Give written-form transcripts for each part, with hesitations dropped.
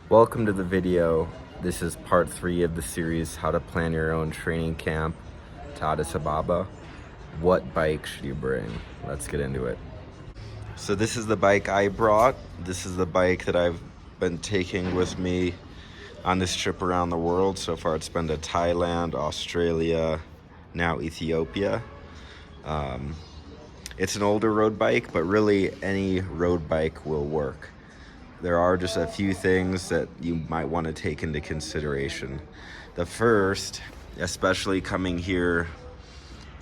Welcome to the video. This is part 3 of the series, How to Plan Your Own Training Camp to Addis Ababa. What bike should you bring? Let's get into it. So this is the bike I brought. This is the bike that I've been taking with me on this trip around the world. So far it's been to Thailand, Australia, now Ethiopia. It's an older road bike, but really any road bike will work. There are just a few things that you might want to take into consideration. The first, especially coming here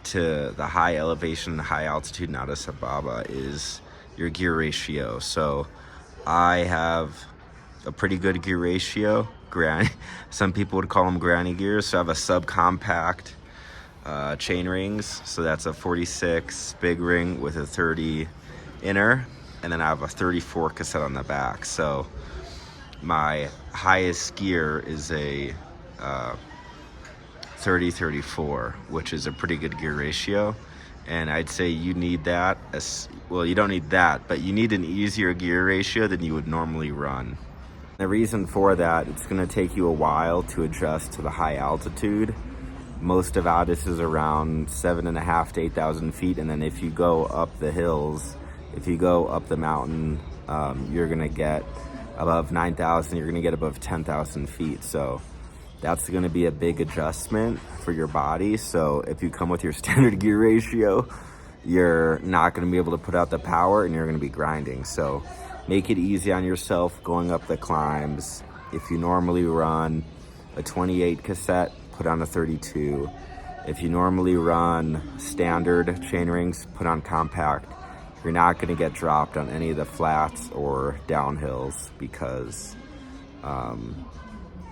to the high elevation, high altitude in Addis Ababa, is your gear ratio. So I have a pretty good gear ratio. Some people would call them granny gears. So I have a subcompact chain rings. So that's a 46 big ring with a 30 inner. And then I have a 34 cassette on the back. So my highest gear is a 30-34, which is a pretty good gear ratio. And I'd say you need that. Well, you don't need that, but you need an easier gear ratio than you would normally run. The reason for that, it's gonna take you a while to adjust to the high altitude. Most of Addis is around 7,500 to 8,000 feet. And then if you go up the hills, if you go up the mountain, you're gonna get above 9,000, you're gonna get above 10,000 feet. So that's gonna be a big adjustment for your body. So if you come with your standard gear ratio, you're not gonna be able to put out the power and you're gonna be grinding. So make it easy on yourself going up the climbs. If you normally run a 28 cassette, put on a 32. If you normally run standard chain rings, put on compact. You're not going to get dropped on any of the flats or downhills because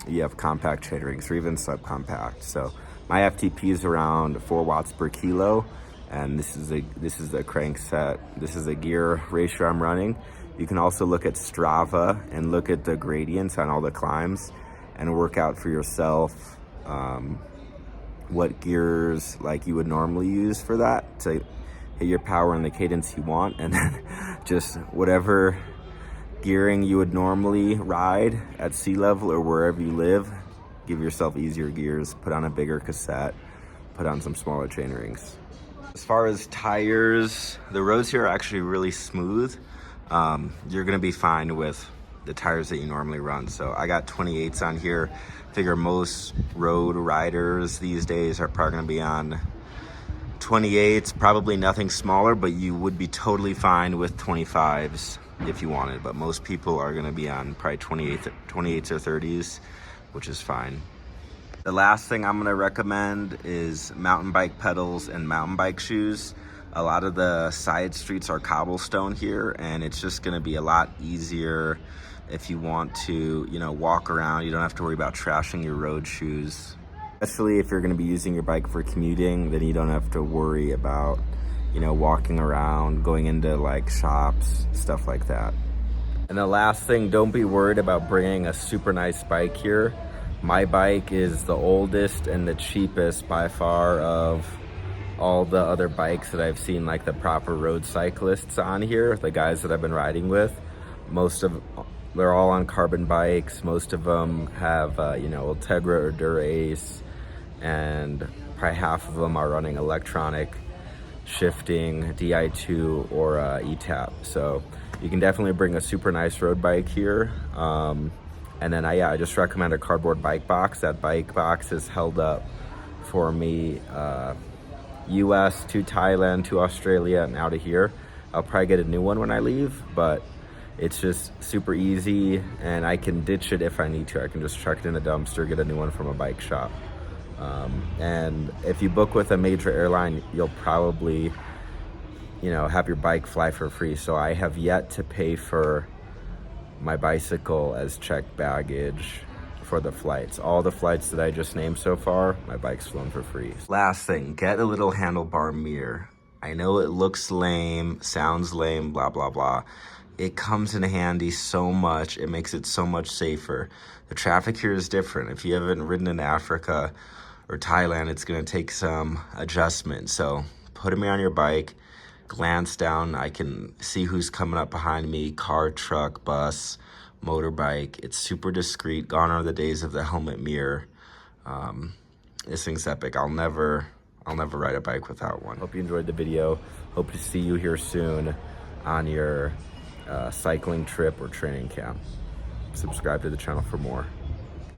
you have compact chain rings or even subcompact. So my FTP is around 4 watts per kilo, and this is the crankset. This is a gear ratio I'm running. You can also look at Strava and look at the gradients on all the climbs and work out for yourself what gears like you would normally use for that to hit your power and the cadence you want, and then just whatever gearing you would normally ride at sea level or wherever you live, give yourself easier gears, put on a bigger cassette, put on some smaller chain rings. As far as tires, the roads here are actually really smooth. You're gonna be fine with the tires that you normally run. So I got 28s on here. Figure most road riders these days are probably gonna be on 28s, probably nothing smaller, but you would be totally fine with 25s if you wanted. But most people are gonna be on probably 28s or 30s, which is fine. The last thing I'm gonna recommend is mountain bike pedals and mountain bike shoes. A lot of the side streets are cobblestone here, and it's just gonna be a lot easier if you want to, walk around. You don't have to worry about trashing your road shoes. Especially if you're going to be using your bike for commuting, then you don't have to worry about, walking around, going into like shops, stuff like that. And the last thing, don't be worried about bringing a super nice bike here. My bike is the oldest and the cheapest by far of all the other bikes that I've seen, like the proper road cyclists on here, the guys that I've been riding with. They're all on carbon bikes. Most of them have, Ultegra or Dura-Ace, and probably half of them are running electronic shifting, Di2 or ETAP. So you can definitely bring a super nice road bike here. And then I just recommend a cardboard bike box. That bike box is held up for me US to Thailand to Australia and out of here. I'll probably get a new one when I leave, but it's just super easy and I can ditch it if I need to. I can just chuck it in the dumpster, get a new one from a bike shop. And if you book with a major airline, you'll probably, have your bike fly for free. So I have yet to pay for my bicycle as checked baggage for the flights. All the flights that I just named so far, my bike's flown for free. Last thing, get a little handlebar mirror. I know it looks lame, sounds lame, blah, blah, blah. It comes in handy so much. It makes it so much safer. The traffic here is different. If you haven't ridden in Africa or Thailand, it's gonna take some adjustment. So put me on your bike, glance down. I can see who's coming up behind me, car, truck, bus, motorbike. It's super discreet. Gone are the days of the helmet mirror. This thing's epic. I'll never ride a bike without one. Hope you enjoyed the video. Hope to see you here soon on your cycling trip or training camp. Subscribe to the channel for more.